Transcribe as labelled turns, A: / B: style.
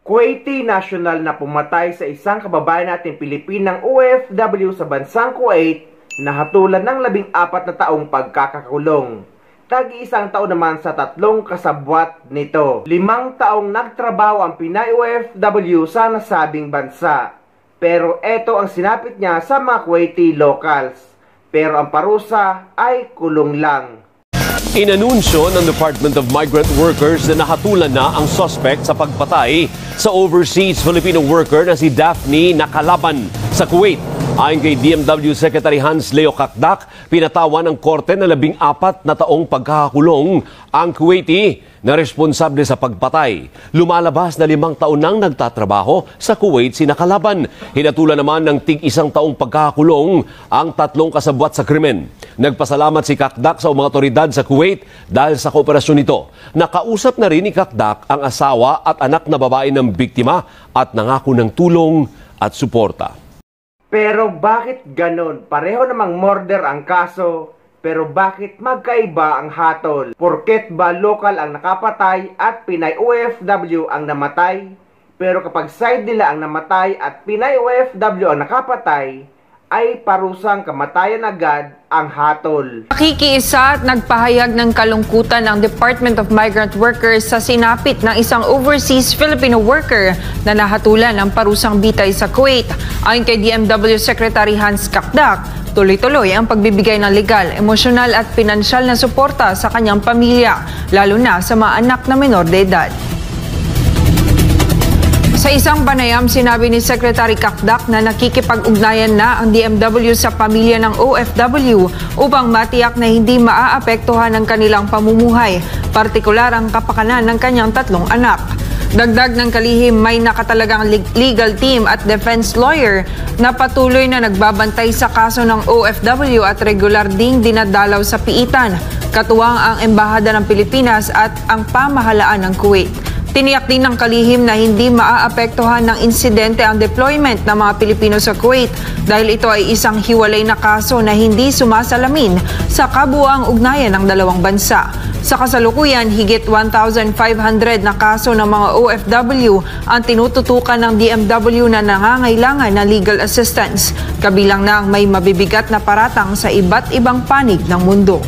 A: Kuwaiti national na pumatay sa isang kababayan natin Pilipinang OFW sa bansang Kuwait na hatulan ng 14 na taong pagkakakulong. Tag-iisang taon naman sa 3 kasabwat nito. 5 taong nagtrabaho ang Pinay OFW sa nasabing bansa. Pero eto ang sinapit niya sa mga Kuwaiti locals. Pero ang parusa ay kulong lang.
B: Inanunsyo ng Department of Migrant Workers na nahatulan na ang suspect sa pagpatay sa overseas Filipino worker na si Daphne Nakalaban sa Kuwait. Ayon kay DMW Secretary Hans Leo Kakdak, pinatawan ng korte na 14 na taong pagkakakulong ang Kuwaiti na responsable sa pagpatay. Lumalabas na 5 taon nang nagtatrabaho sa Kuwait si Nakalaban. Hinatulan naman ng tig-1 taong pagkakakulong ang 3 kasabwat sa krimen. Nagpasalamat si Kakdak sa mga otoridad sa Kuwait dahil sa kooperasyon nito. Nakausap na rin ni Kakdak ang asawa at anak na babae ng biktima at nangako ng tulong at suporta.
A: Pero bakit ganon? Pareho namang murder ang kaso, pero bakit magkaiba ang hatol? Porket ba lokal ang nakapatay at Pinay OFW ang namatay? Pero kapag side nila ang namatay at Pinay OFW ang nakapatay, ay parusang kamatayan agad ang hatol.
C: Nakikiisa at nagpahayag ng kalungkutan ng Department of Migrant Workers sa sinapit ng isang overseas Filipino worker na nahatulan ng parusang bitay sa Kuwait. Ayon kay DMW Secretary Hans Kakdak, tuloy-tuloy ang pagbibigay ng legal, emosyonal at pinansyal na suporta sa kanyang pamilya, lalo na sa mga anak na menor de edad. Sa isang panayam, sinabi ni Secretary Kakdak na nakikipag-ugnayan na ang DMW sa pamilya ng OFW upang matiyak na hindi maaapektuhan ang kanilang pamumuhay, partikular ang kapakanan ng kanyang 3 anak. Dagdag ng kalihim, may nakatalagang legal team at defense lawyer na patuloy na nagbabantay sa kaso ng OFW at regular ding dinadalaw sa piitan, katuwang ang Embahada ng Pilipinas at ang pamahalaan ng Kuwait. Tiniyak din ng kalihim na hindi maaapektuhan ng insidente ang deployment ng mga Pilipino sa Kuwait dahil ito ay isang hiwalay na kaso na hindi sumasalamin sa kabuuang ugnayan ng 2 bansa. Sa kasalukuyan, higit 1,500 na kaso ng mga OFW ang tinututukan ng DMW na nangangailangan ng legal assistance, kabilang na ang may mabibigat na paratang sa iba't ibang panig ng mundo.